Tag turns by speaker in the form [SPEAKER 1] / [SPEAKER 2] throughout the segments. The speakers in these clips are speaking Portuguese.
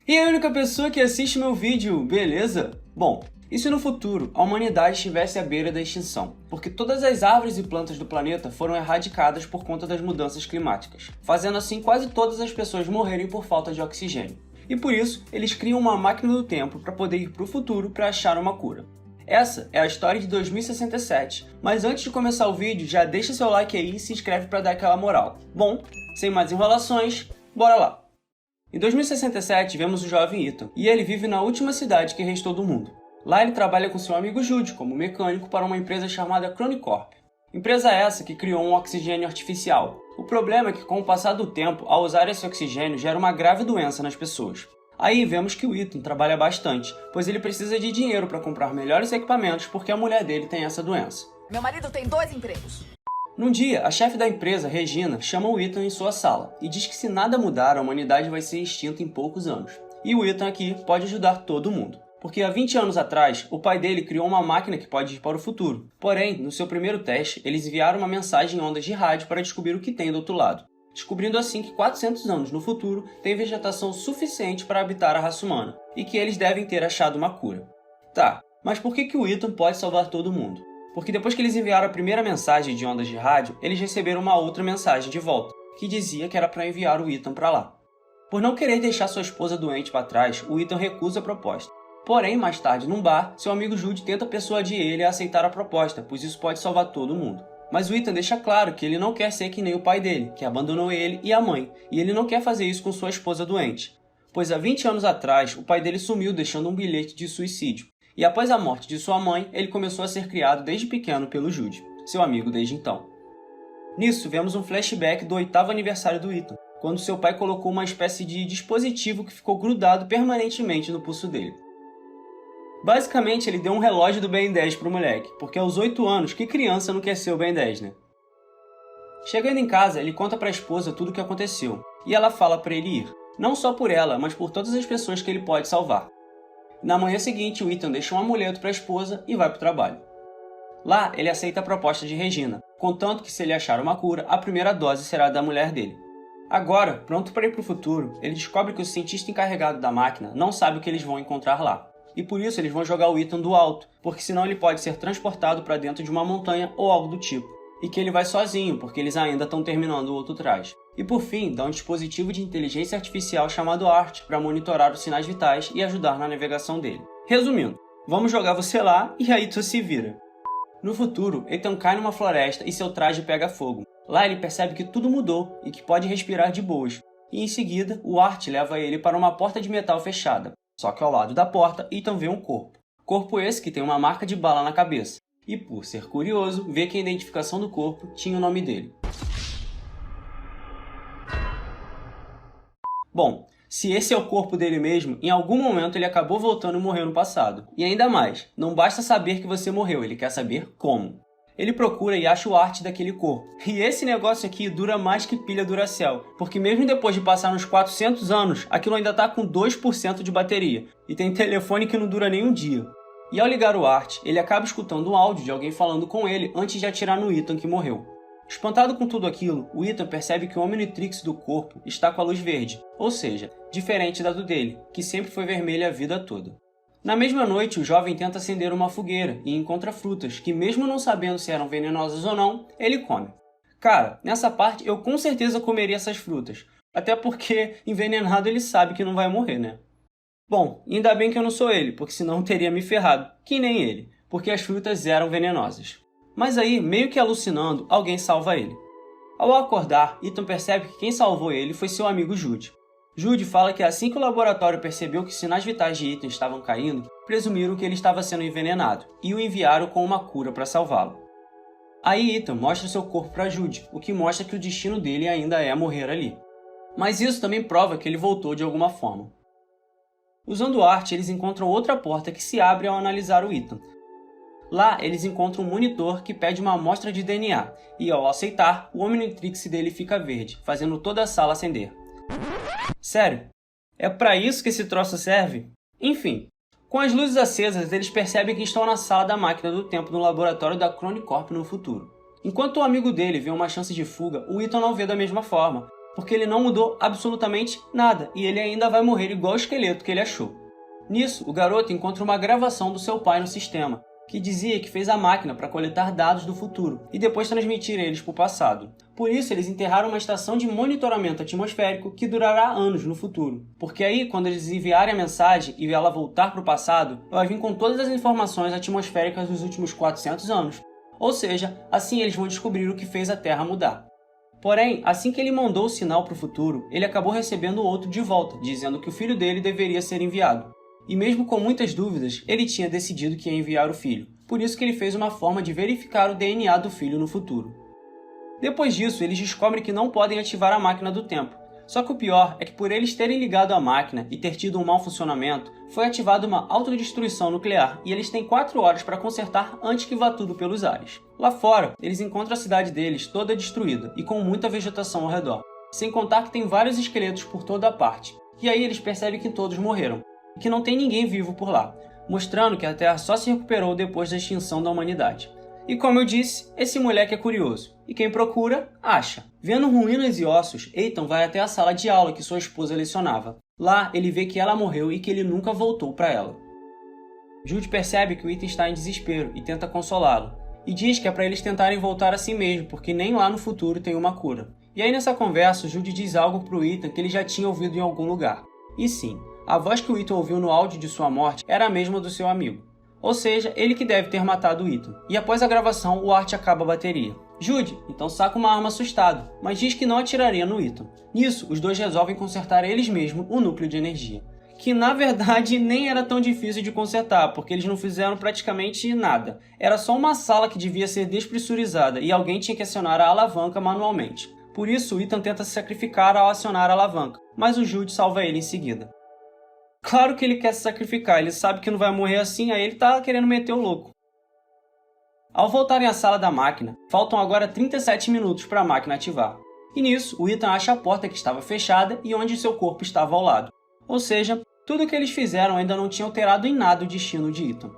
[SPEAKER 1] E a única pessoa que assiste meu vídeo, beleza? Bom, e se no futuro a humanidade estivesse à beira da extinção? Porque todas as árvores e plantas do planeta foram erradicadas por conta das mudanças climáticas, fazendo assim quase todas as pessoas morrerem por falta de oxigênio. E por isso, eles criam uma máquina do tempo para poder ir para o futuro para achar uma cura. Essa é a história de 2067, mas antes de começar o vídeo, já deixa seu like aí e se inscreve para dar aquela moral. Bom, sem mais enrolações, bora lá! Em 2067, vemos o jovem Ethan, e ele vive na última cidade que restou do mundo. Lá ele trabalha com seu amigo Jude como mecânico para uma empresa chamada Cronicorp. Empresa essa que criou um oxigênio artificial. O problema é que com o passar do tempo, ao usar esse oxigênio, gera uma grave doença nas pessoas. Aí vemos que o Ethan trabalha bastante, pois ele precisa de dinheiro para comprar melhores equipamentos porque a mulher dele tem essa doença.
[SPEAKER 2] Meu marido tem 2 empregos.
[SPEAKER 1] Num dia, a chefe da empresa, Regina, chama o Ethan em sua sala e diz que se nada mudar, a humanidade vai ser extinta em poucos anos. E o Ethan aqui pode ajudar todo mundo. Porque há 20 anos atrás, o pai dele criou uma máquina que pode ir para o futuro. Porém, no seu primeiro teste, eles enviaram uma mensagem em ondas de rádio para descobrir o que tem do outro lado. Descobrindo assim que 400 anos no futuro tem vegetação suficiente para habitar a raça humana, e que eles devem ter achado uma cura. Tá, mas por que o Ethan pode salvar todo mundo? Porque depois que eles enviaram a primeira mensagem de ondas de rádio, eles receberam uma outra mensagem de volta, que dizia que era para enviar o Ethan para lá. Por não querer deixar sua esposa doente para trás, o Ethan recusa a proposta. Porém, mais tarde, num bar, seu amigo Jude tenta persuadir ele a aceitar a proposta, pois isso pode salvar todo mundo. Mas o Ethan deixa claro que ele não quer ser que nem o pai dele, que abandonou ele e a mãe, e ele não quer fazer isso com sua esposa doente. Pois há 20 anos atrás, o pai dele sumiu deixando um bilhete de suicídio. E após a morte de sua mãe, ele começou a ser criado desde pequeno pelo Jude, seu amigo desde então. Nisso, vemos um flashback do 8º aniversário do Ethan, quando seu pai colocou uma espécie de dispositivo que ficou grudado permanentemente no pulso dele. Basicamente, ele deu um relógio do Ben 10 pro moleque, porque aos 8 anos, que criança não quer ser o Ben 10, né? Chegando em casa, ele conta pra esposa tudo o que aconteceu, e ela fala pra ele ir, não só por ela, mas por todas as pessoas que ele pode salvar. Na manhã seguinte, o Ethan deixa um amuleto para a esposa e vai para o trabalho. Lá, ele aceita a proposta de Regina, contanto que se ele achar uma cura, a primeira dose será da mulher dele. Agora, pronto para ir para o futuro, ele descobre que o cientista encarregado da máquina não sabe o que eles vão encontrar lá. E por isso eles vão jogar o Ethan do alto, porque senão ele pode ser transportado para dentro de uma montanha ou algo do tipo. E que ele vai sozinho, porque eles ainda estão terminando o outro traje. E por fim, dá um dispositivo de inteligência artificial chamado ART para monitorar os sinais vitais e ajudar na navegação dele. Resumindo, vamos jogar você lá e aí tu se vira. No futuro, Ethan cai numa floresta e seu traje pega fogo. Lá ele percebe que tudo mudou e que pode respirar de boas. E em seguida, o ART leva ele para uma porta de metal fechada. Só que ao lado da porta, Ethan vê um corpo. Corpo esse que tem uma marca de bala na cabeça. E por ser curioso, vê que a identificação do corpo tinha o nome dele. Bom, se esse é o corpo dele mesmo, em algum momento ele acabou voltando e morreu no passado. E ainda mais, não basta saber que você morreu, ele quer saber como. Ele procura e acha o ART daquele corpo. E esse negócio aqui dura mais que pilha Duracell, porque mesmo depois de passar uns 400 anos, aquilo ainda tá com 2% de bateria. E tem telefone que não dura nem um dia. E ao ligar o ART, ele acaba escutando um áudio de alguém falando com ele antes de atirar no Ethan que morreu. Espantado com tudo aquilo, o Ethan percebe que o Omnitrix do corpo está com a luz verde, ou seja, diferente da do dele, que sempre foi vermelha a vida toda. Na mesma noite, o jovem tenta acender uma fogueira e encontra frutas que, mesmo não sabendo se eram venenosas ou não, ele come. Cara, nessa parte eu com certeza comeria essas frutas, até porque envenenado ele sabe que não vai morrer, né? Bom, ainda bem que eu não sou ele, porque senão teria me ferrado, que nem ele, porque as frutas eram venenosas. Mas aí, meio que alucinando, alguém salva ele. Ao acordar, Ethan percebe que quem salvou ele foi seu amigo Jude. Jude fala que assim que o laboratório percebeu que os sinais vitais de Ethan estavam caindo, presumiram que ele estava sendo envenenado e o enviaram com uma cura para salvá-lo. Aí Ethan mostra seu corpo para Jude, o que mostra que o destino dele ainda é morrer ali. Mas isso também prova que ele voltou de alguma forma. Usando o ART, eles encontram outra porta que se abre ao analisar o Ethan. Lá, eles encontram um monitor que pede uma amostra de DNA, e ao aceitar, o Omnitrix dele fica verde, fazendo toda a sala acender. Sério? É pra isso que esse troço serve? Enfim, com as luzes acesas, eles percebem que estão na sala da máquina do tempo no laboratório da Cronicorp no futuro. Enquanto o amigo dele vê uma chance de fuga, o Ethan não vê da mesma forma, porque ele não mudou absolutamente nada e ele ainda vai morrer igual o esqueleto que ele achou. Nisso, o garoto encontra uma gravação do seu pai no sistema, que dizia que fez a máquina para coletar dados do futuro e depois transmitir eles para o passado. Por isso, eles enterraram uma estação de monitoramento atmosférico que durará anos no futuro. Porque aí, quando eles enviarem a mensagem e ela voltar para o passado, vai vir com todas as informações atmosféricas dos últimos 400 anos. Ou seja, assim eles vão descobrir o que fez a Terra mudar. Porém, assim que ele mandou o sinal para o futuro, ele acabou recebendo outro de volta, dizendo que o filho dele deveria ser enviado. E mesmo com muitas dúvidas, ele tinha decidido que ia enviar o filho. Por isso que ele fez uma forma de verificar o DNA do filho no futuro. Depois disso, eles descobrem que não podem ativar a máquina do tempo. Só que o pior é que por eles terem ligado a máquina e ter tido um mau funcionamento, foi ativada uma autodestruição nuclear e eles têm 4 horas para consertar antes que vá tudo pelos ares. Lá fora, eles encontram a cidade deles toda destruída e com muita vegetação ao redor. Sem contar que tem vários esqueletos por toda a parte. E aí eles percebem que todos morreram. E que não tem ninguém vivo por lá, mostrando que a Terra só se recuperou depois da extinção da humanidade. E como eu disse, esse moleque é curioso, e quem procura, acha. Vendo ruínas e ossos, Ethan vai até a sala de aula que sua esposa lecionava. Lá, ele vê que ela morreu e que ele nunca voltou para ela. Jude percebe que o Ethan está em desespero e tenta consolá-lo, e diz que é para eles tentarem voltar a si mesmo, porque nem lá no futuro tem uma cura. E aí nessa conversa, Jude diz algo pro Ethan que ele já tinha ouvido em algum lugar. E sim, a voz que o Ethan ouviu no áudio de sua morte era a mesma do seu amigo. Ou seja, ele que deve ter matado o Ethan. E após a gravação, o Art acaba a bateria. Jude, então saca uma arma assustado, mas diz que não atiraria no Ethan. Nisso, os dois resolvem consertar eles mesmos o núcleo de energia. Que na verdade nem era tão difícil de consertar, porque eles não fizeram praticamente nada. Era só uma sala que devia ser despressurizada e alguém tinha que acionar a alavanca manualmente. Por isso, o Ethan tenta se sacrificar ao acionar a alavanca, mas o Jude salva ele em seguida. Claro que ele quer se sacrificar, ele sabe que não vai morrer assim, aí ele tá querendo meter o louco. Ao voltarem à sala da máquina, faltam agora 37 minutos para a máquina ativar. E nisso, o Ethan acha a porta que estava fechada e onde seu corpo estava ao lado. Ou seja, tudo o que eles fizeram ainda não tinha alterado em nada o destino de Ethan.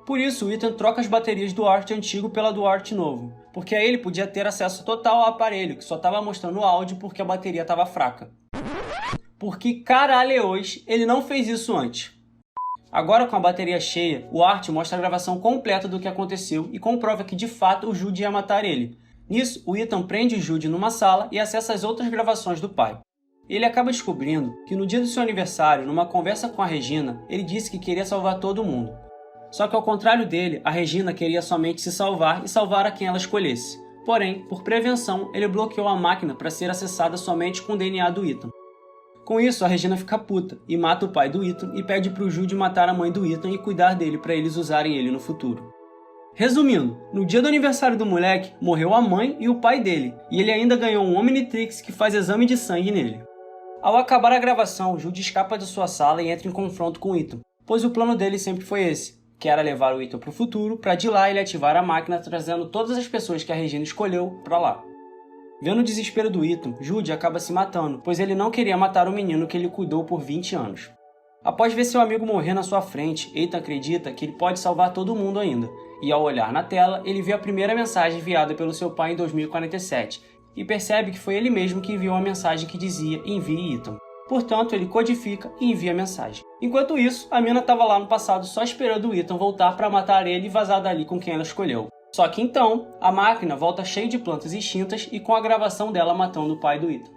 [SPEAKER 1] Por isso, o Ethan troca as baterias do Art antigo pela do Art novo, porque aí ele podia ter acesso total ao aparelho, que só estava mostrando o áudio porque a bateria estava fraca. Porque caralhos, ele não fez isso antes. Agora com a bateria cheia, o Art mostra a gravação completa do que aconteceu e comprova que de fato o Jude ia matar ele. Nisso, o Ethan prende o Jude numa sala e acessa as outras gravações do pai. Ele acaba descobrindo que no dia do seu aniversário, numa conversa com a Regina, ele disse que queria salvar todo mundo. Só que ao contrário dele, a Regina queria somente se salvar e salvar a quem ela escolhesse. Porém, por prevenção, ele bloqueou a máquina para ser acessada somente com o DNA do Ethan. Com isso, a Regina fica puta e mata o pai do Ethan e pede pro Jude matar a mãe do Ethan e cuidar dele para eles usarem ele no futuro. Resumindo, no dia do aniversário do moleque, morreu a mãe e o pai dele, e ele ainda ganhou um Omnitrix que faz exame de sangue nele. Ao acabar a gravação, Jude escapa de sua sala e entra em confronto com Ethan, pois o plano dele sempre foi esse, que era levar o Ethan pro futuro para de lá ele ativar a máquina trazendo todas as pessoas que a Regina escolheu para lá. Vendo o desespero do Ethan, Jude acaba se matando, pois ele não queria matar o menino que ele cuidou por 20 anos. Após ver seu amigo morrer na sua frente, Ethan acredita que ele pode salvar todo mundo ainda, e ao olhar na tela, ele vê a primeira mensagem enviada pelo seu pai em 2047, e percebe que foi ele mesmo que enviou a mensagem que dizia "Envie Ethan". Portanto, ele codifica e envia a mensagem. Enquanto isso, a mina estava lá no passado só esperando o Ethan voltar para matar ele e vazar dali com quem ela escolheu. Só que então, a máquina volta cheia de plantas extintas e com a gravação dela matando o pai do Ethan.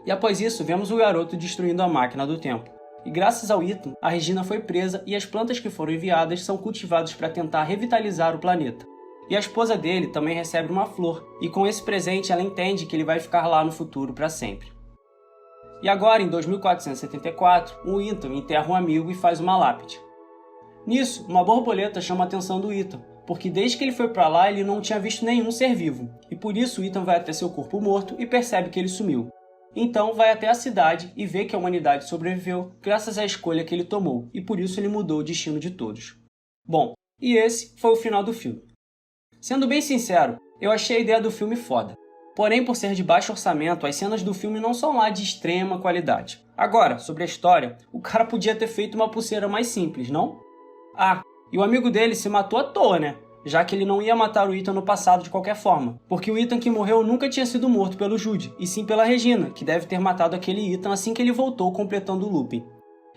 [SPEAKER 1] E após isso, vemos o garoto destruindo a máquina do tempo. E graças ao Ethan, a Regina foi presa e as plantas que foram enviadas são cultivadas para tentar revitalizar o planeta. E a esposa dele também recebe uma flor, e com esse presente ela entende que ele vai ficar lá no futuro para sempre. E agora, em 2474, o Ethan enterra um amigo e faz uma lápide. Nisso, uma borboleta chama a atenção do Ethan, porque desde que ele foi para lá ele não tinha visto nenhum ser vivo, e por isso o Ethan vai até seu corpo morto e percebe que ele sumiu. Então vai até a cidade e vê que a humanidade sobreviveu graças à escolha que ele tomou, e por isso ele mudou o destino de todos. Bom, e esse foi o final do filme. Sendo bem sincero, eu achei a ideia do filme foda. Porém, por ser de baixo orçamento, as cenas do filme não são lá de extrema qualidade. Agora, sobre a história, o cara podia ter feito uma pulseira mais simples, não? Ah, e o amigo dele se matou à toa, né? já que ele não ia matar o Ethan no passado de qualquer forma, porque o Ethan que morreu nunca tinha sido morto pelo Jude, e sim pela Regina, que deve ter matado aquele Ethan assim que ele voltou completando o looping.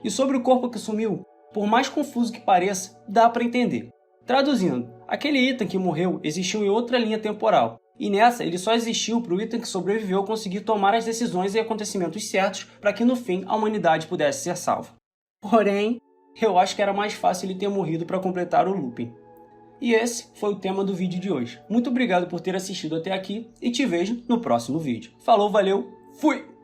[SPEAKER 1] E sobre o corpo que sumiu, por mais confuso que pareça, dá pra entender. Traduzindo, aquele Ethan que morreu existiu em outra linha temporal, e nessa ele só existiu para o Ethan que sobreviveu conseguir tomar as decisões e acontecimentos certos para que no fim a humanidade pudesse ser salva. Porém, eu acho que era mais fácil ele ter morrido para completar o looping. E esse foi o tema do vídeo de hoje. Muito obrigado por ter assistido até aqui e te vejo no próximo vídeo. Falou, valeu, fui!